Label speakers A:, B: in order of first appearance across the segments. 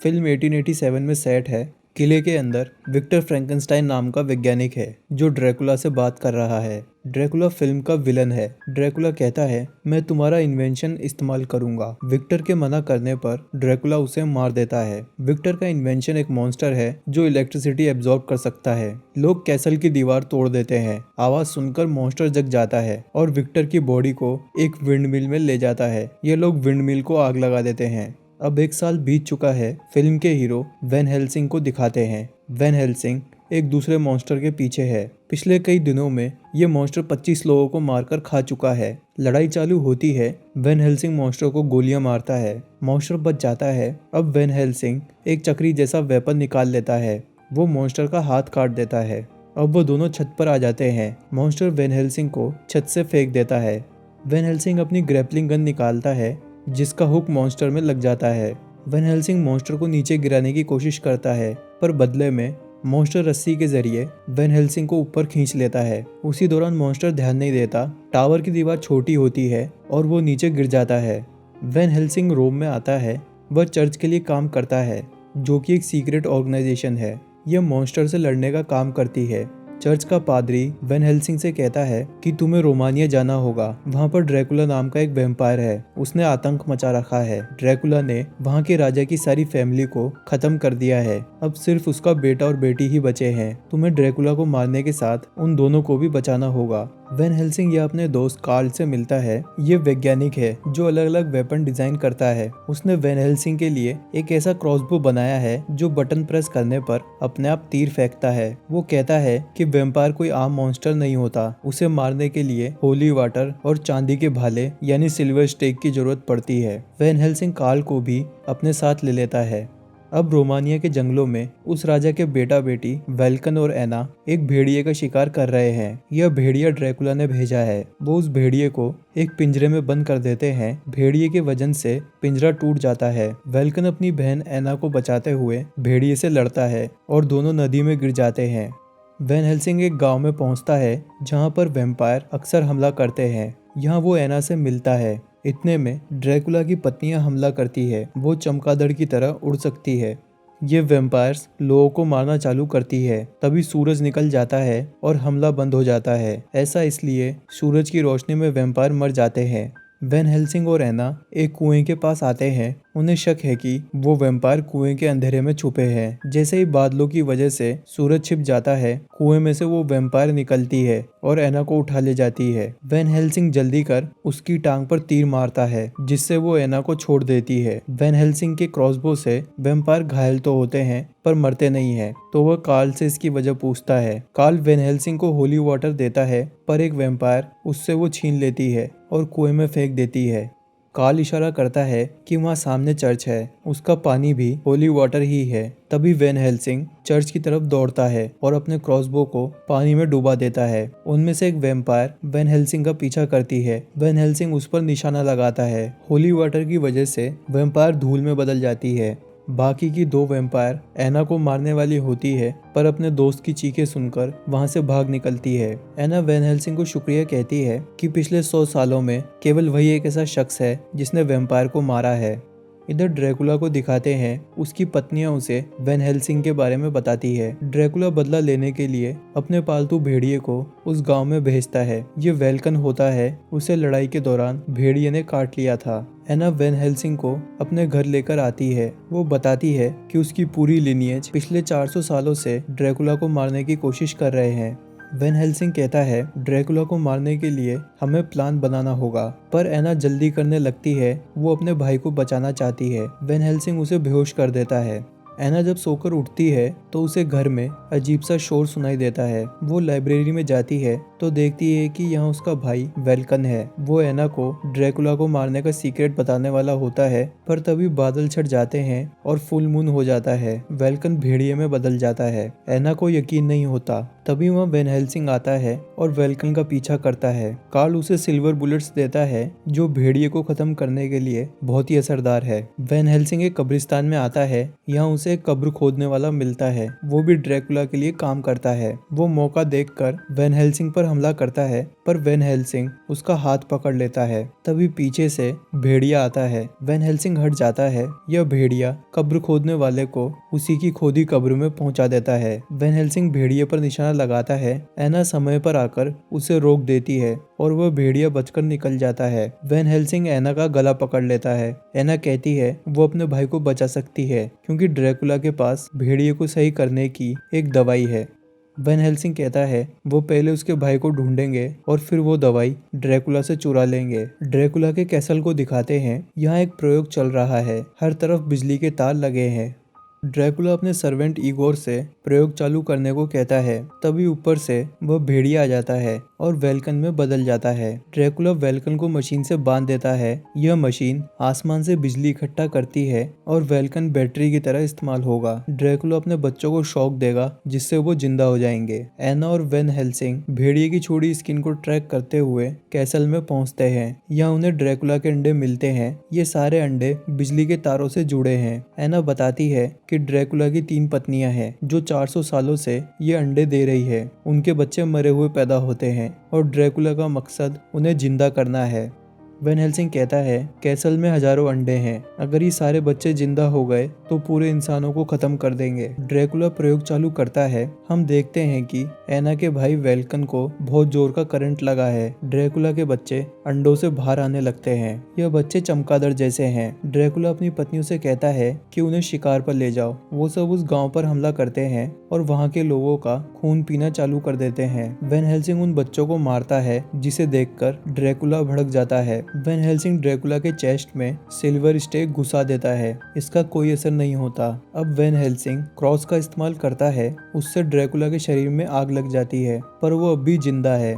A: Film 1887 में set है। किले के अंदर विक्टर फ्रैंकेनस्टाइन नाम का वैज्ञानिक है जो ड्रैकुला से बात कर रहा है। ड्रैकुला फिल्म का विलन है। ड्रैकुला कहता है, मैं तुम्हारा इन्वेंशन इस्तेमाल करूंगा। विक्टर के मना करने पर ड्रैकुला उसे मार देता है। विक्टर का इन्वेंशन एक मॉन्स्टर है जो इलेक्ट्रिसिटी एब्जॉर्ब कर सकता है। लोग कैसल की दीवार तोड़ देते हैं। आवाज सुनकर मॉन्स्टर जग जाता है और विक्टर की बॉडी को एक विंडमिल में ले जाता है। ये लोग विंडमिल को आग लगा देते हैं। अब 1 साल बीत चुका है। फिल्म के हीरो वैन हेल्सिंग को दिखाते हैं। वैन हेल्सिंग एक दूसरे मॉन्स्टर के पीछे है। पिछले कई दिनों में ये मॉन्स्टर 25 लोगों को मारकर खा चुका है। लड़ाई चालू होती है। वैन हेल्सिंग मॉन्स्टर को गोलियां मारता है। मॉन्स्टर बच जाता है। अब वैन हेल्सिंग एक चक्री जैसा वेपन निकाल लेता है। वो मॉन्स्टर का हाथ काट देता है। अब वो दोनों छत पर आ जाते हैं। मॉन्स्टर वैन हेल्सिंग को छत से फेंक देता है। वैन हेल्सिंग अपनी ग्रैपलिंग गन निकालता है जिसका हुक मॉन्स्टर में लग जाता है। वैन हेल्सिंग मॉन्स्टर को नीचे गिराने की कोशिश करता है पर बदले में मॉन्स्टर रस्सी के जरिए वैन हेल्सिंग को ऊपर खींच लेता है। उसी दौरान मॉन्स्टर ध्यान नहीं देता। टावर की दीवार छोटी होती है और वो नीचे गिर जाता है। वैन हेल्सिंग रोम में आता है। वह चर्च के लिए काम करता है जो कि एक सीक्रेट ऑर्गेनाइजेशन है। यह मॉन्स्टर से लड़ने का काम करती है। चर्च का पादरी वैन हेल्सिंग से कहता है कि तुम्हें रोमानिया जाना होगा। वहाँ पर ड्रैकुला नाम का एक वैम्पायर है। उसने आतंक मचा रखा है। ड्रैकुला ने वहाँ के राजा की सारी फैमिली को खत्म कर दिया है। अब सिर्फ उसका बेटा और बेटी ही बचे हैं। तुम्हें ड्रैकुला को मारने के साथ उन दोनों को भी बचाना होगा। वैन हेल्सिंग यह अपने दोस्त कार्ल से मिलता है। ये वैज्ञानिक है जो अलग अलग वेपन डिजाइन करता है। उसने वैन हेल्सिंग के लिए एक ऐसा क्रॉसबो बनाया है जो बटन प्रेस करने पर अपने आप तीर फेंकता है। वो कहता है कि वैम्पायर कोई आम मॉन्स्टर नहीं होता। उसे मारने के लिए होली वाटर और चांदी के भाले यानी सिल्वर स्टेक की जरूरत पड़ती है। वैन हेल्सिंग कार्ल को भी अपने साथ ले लेता है। अब रोमानिया के जंगलों में उस राजा के बेटा बेटी वेल्कन और एना एक भेड़िए का शिकार कर रहे हैं। यह भेड़िया ड्रैकुला ने भेजा है। वो उस भेड़िए को एक पिंजरे में बंद कर देते हैं। भेड़िए के वजन से पिंजरा टूट जाता है। वेल्कन अपनी बहन एना को बचाते हुए भेड़िए से लड़ता है और दोनों नदी में गिर जाते हैं। वैन हेल्सिंग एक गांव में पहुंचता है जहां पर वैम्पायर अक्सर हमला करते हैं। यहाँ वो एना से मिलता है। इतने में ड्रैकुला की पत्नियां हमला करती है। वो चमगादड़ की तरह उड़ सकती है। ये वैम्पायर्स लोगों को मारना चालू करती है। तभी सूरज निकल जाता है और हमला बंद हो जाता है। ऐसा इसलिए सूरज की रोशनी में वैम्पायर मर जाते हैं। वैन हेल्सिंग और एना एक कुएं के पास आते हैं। उन्हें शक है कि वो वैम्पायर कुएं के अंधेरे में छुपे हैं। जैसे ही बादलों की वजह से सूरज छिप जाता है, कुएं में से वो वैम्पायर निकलती है और एना को उठा ले जाती है। वैन हेल्सिंग जल्दी कर उसकी टांग पर तीर मारता है जिससे वो एना को छोड़ देती है। वैन हेल्सिंग के क्रॉसबो से वैम्पायर घायल तो होते हैं पर मरते नहीं है। तो वह कार्ल से इसकी वजह पूछता है। कार्ल वैन हेल्सिंग को होली वाटर देता है पर एक वैम्पायर उससे वो छीन लेती है और कुएं में फेंक देती है। कार्ल इशारा करता है कि वहाँ सामने चर्च है। उसका पानी भी होली वाटर ही है। तभी वैन हेल्सिंग चर्च की तरफ दौड़ता है और अपने क्रॉसबो को पानी में डुबा देता है। उनमें से एक वैम्पायर वैन हेल्सिंग का पीछा करती है। वैन हेल्सिंग उस पर निशाना लगाता है। होली वाटर की वजह से वैम्पायर धूल में बदल जाती है। बाकी की 2 वैम्पायर एना को मारने वाली होती है पर अपने दोस्त की चीखें सुनकर वहां से भाग निकलती है। एना वैन हेल्सिंग को शुक्रिया कहती है कि पिछले 100 सालों में केवल वही एक ऐसा शख्स है जिसने वैम्पायर को मारा है। इधर ड्रैकुला को दिखाते हैं। उसकी पत्नियां उसे वैन हेल्सिंग के बारे में बताती है। ड्रैकुला बदला लेने के लिए अपने पालतू भेड़िए को उस गांव में भेजता है। ये वेल्कन होता है। उसे लड़ाई के दौरान भेड़िए ने काट लिया था। एना वैन हेल्सिंग को अपने घर लेकर आती है। वो बताती है कि उसकी पूरी लिनियज पिछले 400 सालों से ड्रैकुला को मारने की कोशिश कर रहे हैं। वैन हेल्सिंग कहता है ड्रैकुला को मारने के लिए हमें प्लान बनाना होगा पर एना जल्दी करने लगती है। वो अपने भाई को बचाना चाहती है। वैन हेल्सिंग उसे बेहोश कर देता है। एना जब सोकर उठती है तो उसे घर में अजीब सा शोर सुनाई देता है। वो लाइब्रेरी में जाती है तो देखती है कि यहाँ उसका भाई वेल्कन है। वो एना को ड्रैकुला को मारने का सीक्रेट बताने वाला होता है पर तभी बादल छट जाते हैं और फुल मून हो जाता है। वेल्कन भेड़िए में बदल जाता है। एना को यकीन नहीं होता। तभी वहाँ वैन हेल्सिंग आता है और वेल्कन का पीछा करता है। कार्ल उसे सिल्वर बुलेट्स देता है जो भेड़िए को खत्म करने के लिए बहुत ही असरदार है। वैन हेल्सिंग एक कब्रिस्तान में आता है। यहाँ उसे एक कब्र खोदने वाला मिलता है। वो भी ड्रैकुला के लिए काम करता है। वो मौका देखकर वैन हेल्सिंग पर हमला करता है पर वैन हेल्सिंग उसका हाथ पकड़ लेता है। तभी पीछे से भेड़िया आता है। वैन हेल्सिंग हट जाता है। यह भेड़िया कब्र खोदने वाले को उसी की खोदी कब्र में पहुंचा देता है। वैन हेल्सिंग भेड़िए पर निशाना लगाता है। एना समय पर आकर उसे रोक देती है और वह भेड़िया बचकर निकल जाता है। वैन हेल्सिंग एना का गला पकड़ लेता है। एना कहती है वो अपने भाई को बचा सकती है क्योंकि ड्रैकुला के पास भेड़िए को सही करने की एक दवाई है। वैन हेल्सिंग कहता है वो पहले उसके भाई को ढूंढेंगे और फिर वो दवाई ड्रैकुला से चुरा लेंगे। ड्रैकुला के कैसल को दिखाते हैं। यहाँ एक प्रयोग चल रहा है। हर तरफ बिजली के तार लगे हैं। ड्रैकुला अपने सर्वेंट इगोर से प्रयोग चालू करने को कहता है। तभी ऊपर से वह भेड़िया आ जाता है और वेल्कन में बदल जाता है। ड्रैकुला वेल्कन को मशीन से बांध देता है। यह मशीन आसमान से बिजली इकट्ठा करती है और वेल्कन बैटरी की तरह इस्तेमाल होगा। ड्रैकुला अपने बच्चों को शॉक देगा जिससे वो जिंदा हो जाएंगे। एना और वैन हेल्सिंग भेड़िए की छोड़ी स्किन को ट्रैक करते हुए कैसल में पहुंचते हैं। यहाँ उन्हें ड्रैकुला के अंडे मिलते हैं। ये सारे अंडे बिजली के तारों से जुड़े हैं। एना बताती है कि ड्रैकुला की 3 पत्नियां हैं जो 400 सालों से ये अंडे दे रही है। उनके बच्चे मरे हुए पैदा होते हैं और ड्रैकुला का मकसद उन्हें जिंदा करना है। वैन हेल्सिंग कहता है कैसल में हजारों अंडे हैं। अगर ये सारे बच्चे जिंदा हो गए तो पूरे इंसानों को खत्म कर देंगे। ड्रैकुला प्रयोग चालू करता है। हम देखते हैं कि एना के भाई वेल्कन को बहुत जोर का करंट लगा है। ड्रैकुला के बच्चे अंडों से बाहर आने लगते हैं। यह बच्चे चमगादड़ जैसे हैं। ड्रैकुला अपनी पत्नियों से कहता है कि उन्हें शिकार पर ले जाओ। वो सब उस गाँव पर हमला करते हैं और वहाँ के लोगों का खून पीना चालू कर देते हैं। वैन हेल्सिंग उन बच्चों को मारता है जिसे देखकर ड्रैकुला भड़क जाता है। वैन हेल्सिंग ड्रैकुला के चेस्ट में सिल्वर स्टेक घुसा देता है। इसका कोई असर नहीं होता। अब वैन हेल्सिंग क्रॉस का इस्तेमाल करता है। उससे ड्रैकुला के शरीर में आग लग जाती है पर वो अब भी जिंदा है।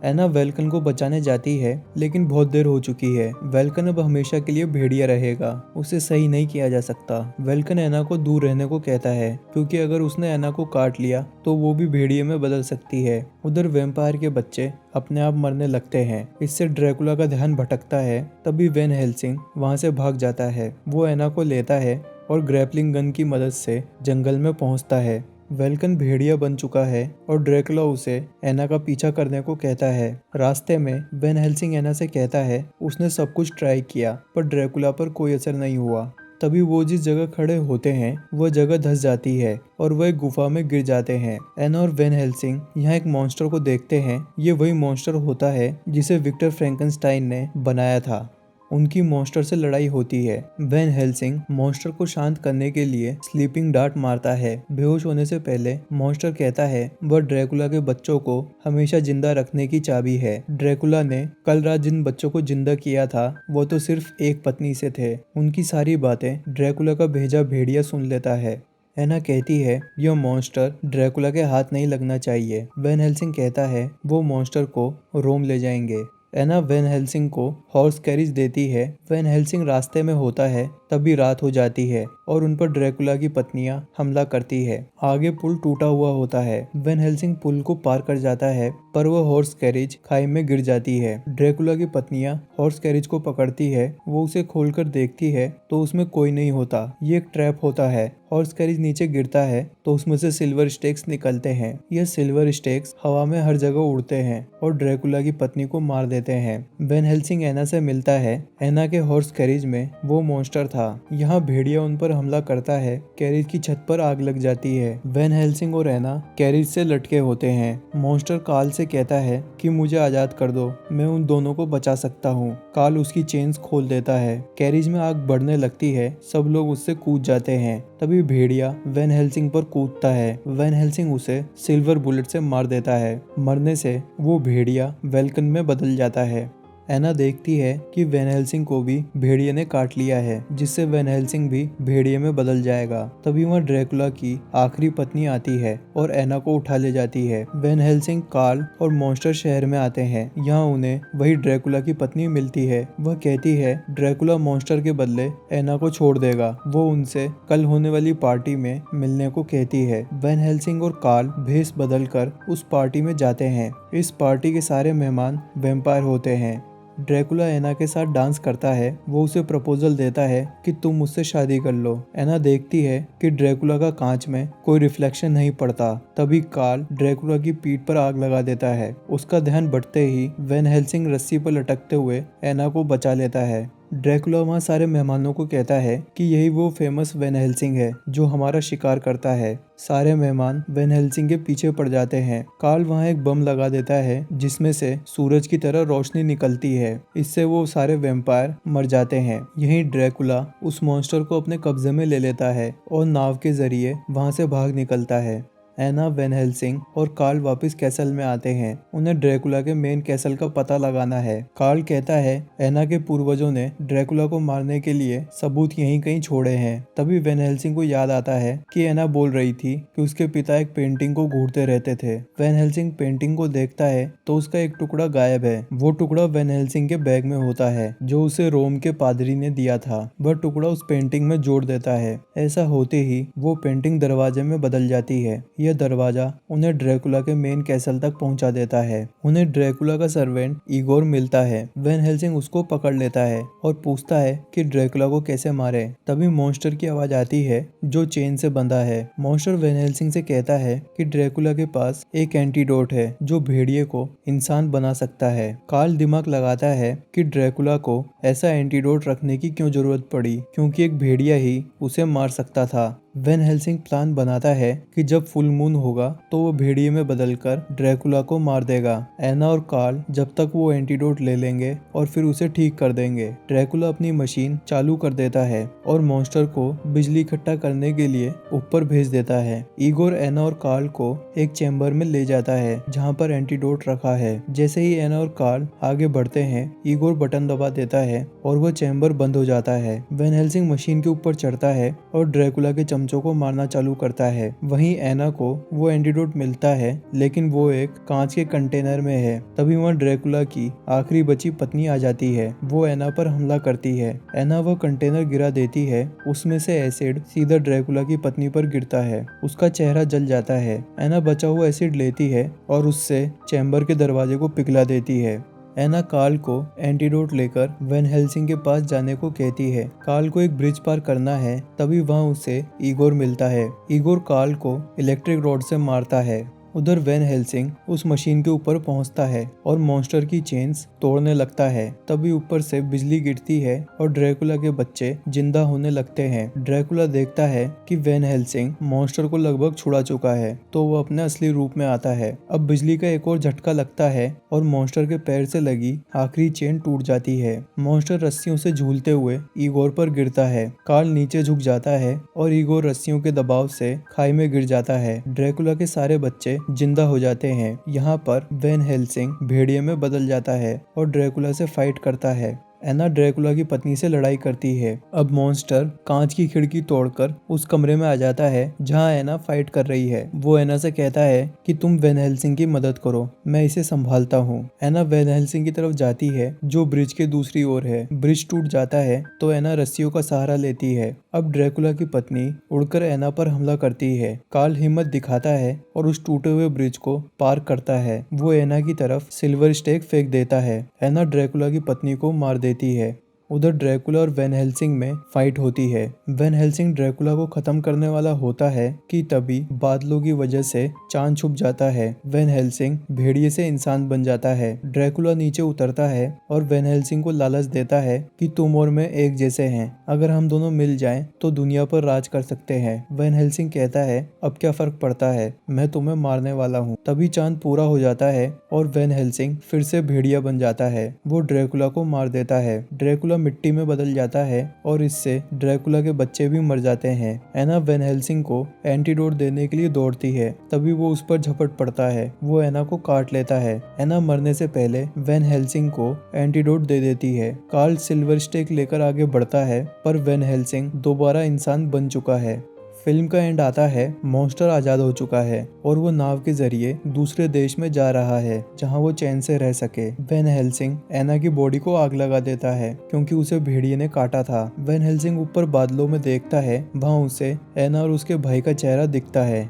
A: एना वेल्कन को बचाने जाती है लेकिन बहुत देर हो चुकी है। वेल्कन अब हमेशा के लिए भेड़िया रहेगा। उसे सही नहीं किया जा सकता। वेल्कन एना को दूर रहने को कहता है क्योंकि अगर उसने एना को काट लिया तो वो भी भेड़िए में बदल सकती है। उधर वैम्पायर के बच्चे अपने आप मरने लगते हैं। इससे ड्रैकुला का ध्यान भटकता है। तभी वैन हेल्सिंग वहां से भाग जाता है। वो एना को लेता है और ग्रैपलिंग गन की मदद से जंगल में पहुंचता है। वेल्कन भेड़िया बन चुका है और ड्रैकुला उसे एना का पीछा करने को कहता है। रास्ते में वैन हेल्सिंग एना से कहता है उसने सब कुछ ट्राई किया पर ड्रैकुला पर कोई असर नहीं हुआ। तभी वो जिस जगह खड़े होते हैं वह जगह धंस जाती है और वह एक गुफा में गिर जाते हैं। एना और वैन हेल्सिंग यहाँ एक मॉन्स्टर को देखते हैं। ये वही मॉन्स्टर होता है जिसे विक्टर फ्रैंकेनस्टाइन ने बनाया था। उनकी मॉन्स्टर से लड़ाई होती है। वैन हेल्सिंग मॉन्स्टर को शांत करने के लिए स्लीपिंग डार्ट मारता है। बेहोश होने से पहले मॉन्स्टर कहता है वह ड्रैकुला के बच्चों को हमेशा जिंदा रखने की चाबी है। ड्रैकुला ने कल रात जिन बच्चों को जिंदा किया था वो तो सिर्फ एक पत्नी से थे। उनकी सारी बातें ड्रैकुला का भेजा भेड़िया सुन लेता है। एना कहती है यह मॉन्स्टर ड्रैकुला के हाथ नहीं लगना चाहिए। वैन हेल्सिंग कहता है वो मॉन्स्टर को रोम ले जाएंगे। एना वैन हेल्सिंग को हॉर्स कैरिज देती है। वैन हेल्सिंग रास्ते में होता है तभी रात हो जाती है और उन पर ड्रैकुला की पत्नियां हमला करती है। आगे पुल टूटा हुआ होता है। वैन हेल्सिंग पुल को पार कर जाता है पर वह हॉर्स कैरिज खाई में गिर जाती है। ड्रैकुला की पत्नियां हॉर्स कैरिज को पकड़ती है। वो उसे खोलकर देखती है तो उसमें कोई नहीं होता। ये एक ट्रैप होता है। हॉर्स कैरिज नीचे गिरता है तो उसमें से सिल्वर स्टेक्स निकलते हैं। यह सिल्वर स्टेक्स हवा में हर जगह उड़ते हैं और ड्रैकुला की पत्नी को मार देते हैं। वैन हेल्सिंग एना से मिलता है। एना के हॉर्स कैरिज में वो मॉन्स्टर था। यहाँ भेड़िया उन पर हमला करता है। कैरिज की छत पर आग लग जाती है। वैन हेल्सिंग और एना कैरिज से लटके होते हैं। मॉन्स्टर काल से कहता है कि मुझे आजाद कर दो, मैं उन दोनों को बचा सकता हूँ। काल उसकी चेन्स खोल देता है। कैरिज में आग बढ़ने लगती है। सब लोग उससे कूद जाते हैं। तभी भेड़िया वैन हेल्सिंग पर कूदता है। वैन हेल्सिंग उसे सिल्वर बुलेट से मार देता है। मरने से वो भेड़िया वेल्कन में बदल जाता है। एना देखती है कि वैन हेल्सिंग को भी भेड़िए ने काट लिया है जिससे वैन हेल्सिंग भी भेड़िए में बदल जाएगा। तभी वहाँ ड्रैकुला की आखिरी पत्नी आती है और एना को उठा ले जाती है। वैन हेल्सिंग कार्ल और मॉन्स्टर शहर में आते हैं। यहाँ उन्हें वही ड्रैकुला की पत्नी मिलती है। वह कहती है ड्रैकुला मॉन्स्टर के बदले एना को छोड़ देगा। वो उनसे कल होने वाली पार्टी में मिलने को कहती है। वैन हेल्सिंग और कार्ल भेष बदल कर उस पार्टी में जाते हैं। इस पार्टी के सारे मेहमान वैम्पायर होते हैं। ड्रैकुला एना के साथ डांस करता है। वो उसे प्रपोजल देता है कि तुम मुझसे शादी कर लो। एना देखती है कि ड्रैकुला का कांच में कोई रिफ्लेक्शन नहीं पड़ता। तभी कार्ल ड्रैकुला की पीठ पर आग लगा देता है। उसका ध्यान भटकते ही वैन हेल्सिंग रस्सी पर लटकते हुए एना को बचा लेता है। ड्रैकुला वहाँ सारे मेहमानों को कहता है कि यही वो फेमस वैन हेल्सिंग है जो हमारा शिकार करता है। सारे मेहमान वैन हेल्सिंग के पीछे पड़ जाते हैं। कार्ल वहाँ एक बम लगा देता है जिसमें से सूरज की तरह रोशनी निकलती है। इससे वो सारे वैम्पायर मर जाते हैं। यहीं ड्रैकुला उस मॉन्स्टर को अपने कब्जे में ले लेता है और नाव के जरिए वहाँ से भाग निकलता है। एना, वैन हेल्सिंग और कार्ल वापस कैसल में आते हैं। उन्हें ड्रैकुला के मेन कैसल का पता लगाना है। कार्ल कहता है एना के पूर्वजों ने ड्रैकुला को मारने के लिए सबूत यहीं कहीं छोड़े हैं। तभी वैन हेल्सिंग को याद आता है कि एना बोल रही थी कि उसके पिता एक पेंटिंग को घूरते रहते थे। वैन हेल्सिंग पेंटिंग को देखता है तो उसका एक टुकड़ा गायब है। वो टुकड़ा वैन हेल्सिंग के बैग में होता है जो उसे रोम के पादरी ने दिया था। वह टुकड़ा उस पेंटिंग में जोड़ देता है। ऐसा होते ही वो पेंटिंग दरवाजे में बदल जाती है। यह दरवाजा उन्हें ड्रैकुला के मेन कैसल तक पहुंचा देता है। उन्हें ड्रैकुला का सर्वेंट इगोर मिलता है। वैन हेल्सिंग उसको पकड़ लेता है और पूछता है कि ड्रैकुला को कैसे मारे। तभी मॉन्स्टर की आवाज आती है जो चेन से बंधा है। मॉन्स्टर वैन हेल्सिंग से कहता है कि ड्रैकुला के पास एक एंटीडोट है जो भेड़िए को इंसान बना सकता है। कार्ल दिमाग लगाता है कि ड्रैकुला को ऐसा एंटीडोट रखने की क्यों जरूरत पड़ी, क्योंकि एक भेड़िया ही उसे मार सकता था। वैन हेल्सिंग प्लान बनाता है कि जब फुल मून होगा तो वो भेड़िए में बदलकर ड्रैकुला को मार देगा। एना और कार्ल जब तक वो एंटीडोट ले लेंगे और फिर उसे ठीक कर देंगे। ड्रैकुला अपनी मशीन चालू कर देता है और मॉन्स्टर को बिजली इकट्ठा करने के लिए ऊपर भेज देता है। इगोर एना और कार्ल को एक चैम्बर में ले जाता है जहाँ पर एंटीडोट रखा है। जैसे ही एना और कार्ल आगे बढ़ते हैं, इगोर बटन दबा देता है और वह चैम्बर बंद हो जाता है। वैन हेल्सिंग मशीन के ऊपर चढ़ता है और ड्रैकुला के चमचों को मारना चालू करता है। वहीं एना को वो एंटीडोट मिलता है लेकिन वो एक कांच के कंटेनर में है। तभी वहाँ ड्रैकुला की आखिरी बची पत्नी आ जाती है। वो एना पर हमला करती है। एना वह कंटेनर गिरा देती है। उसमें से एसिड सीधा ड्रैकुला की पत्नी पर गिरता है। उसका चेहरा जल जाता है। एना बचा हुआ एसिड लेती है और उससे चैम्बर के दरवाजे को पिघला देती है। एना कार्ल को एंटीडोट लेकर वैन हेल्सिंग के पास जाने को कहती है। कार्ल को एक ब्रिज पार करना है। तभी वहाँ उसे इगोर मिलता है। इगोर कार्ल को इलेक्ट्रिक रॉड से मारता है। उधर वैन हेल्सिंग उस मशीन के ऊपर पहुंचता है और मॉन्स्टर की चेन्स तोड़ने लगता है। तभी ऊपर से बिजली गिरती है और ड्रैकुला के बच्चे जिंदा होने लगते हैं। ड्रैकुला देखता है कि वैन हेल्सिंग मॉन्स्टर को लगभग छुड़ा चुका है तो वो अपने असली रूप में आता है। अब बिजली का एक और झटका लगता है और मॉन्स्टर के पैर से लगी आखिरी चेन टूट जाती है। मॉन्स्टर रस्सियों से झूलते हुए इगोर पर गिरता है। कार्ल नीचे झुक जाता है और इगोर रस्सियों के दबाव से खाई में गिर जाता है। ड्रैकुला के सारे बच्चे जिंदा हो जाते हैं। यहाँ पर वैन हेल्सिंग भेड़िए में बदल जाता है और ड्रैकुला से फाइट करता है। एना ड्रैकुला की पत्नी से लड़ाई करती है। अब मॉन्स्टर कांच की खिड़की तोड़कर उस कमरे में आ जाता है जहां एना फाइट कर रही है। वो एना से कहता है कि तुम वैन हेल्सिंग की मदद करो, मैं इसे संभालता हूँ। एना वैन हेल्सिंग की तरफ जाती है जो ब्रिज के दूसरी ओर है। ब्रिज टूट जाता है तो एना रस्सियों का सहारा लेती है। अब ड्रैकुला की पत्नी उड़कर एना पर हमला करती है। कार्ल हिम्मत दिखाता है और उस टूटे हुए ब्रिज को पार करता है। वो एना की तरफ सिल्वर स्टेक फेंक देता है। एना ड्रैकुला की पत्नी को मार देती है। उधर ड्रैकुला और वैन हेल्सिंग में फाइट होती है। वैन हेल्सिंग ड्रैकुला को खत्म करने वाला होता है कि तभी बादलों की वजह से चांद छुप जाता है। वैन हेल्सिंग भेड़िए से इंसान बन जाता है। ड्रैकुला नीचे उतरता है और वैन हेल्सिंग को लालच देता है कि तुम और मैं एक जैसे हैं, अगर हम दोनों मिल जाएं तो दुनिया पर राज कर सकते हैं। वैन हेल्सिंग कहता है अब क्या फर्क पड़ता है, मैं तुम्हें मारने वाला हूँ। तभी चांद पूरा हो जाता है और वैन हेल्सिंग फिर से भेड़िया बन जाता है। वो ड्रैकुला को मार देता है। ड्रैकुला मिट्टी में बदल जाता है और इससे ड्रैकुला के बच्चे भी मर जाते हैं। एना वैन हेल्सिंग को एंटीडोट देने के लिए दौड़ती है। तभी वो उस पर झपट पड़ता है। वो एना को काट लेता है। एना मरने से पहले वैन हेल्सिंग को एंटीडोट दे देती है। कार्ल सिल्वर स्टेक लेकर आगे बढ़ता है पर वैन हेल्सिंग दोबारा इंसान बन चुका है। फिल्म का एंड आता है, मॉन्स्टर आजाद हो चुका है और वो नाव के जरिए दूसरे देश में जा रहा है जहां वो चैन से रह सके। वैन हेल्सिंग एना की बॉडी को आग लगा देता है क्योंकि उसे भेड़िए ने काटा था। वैन हेल्सिंग ऊपर बादलों में देखता है, वहां उसे एना और उसके भाई का चेहरा दिखता है।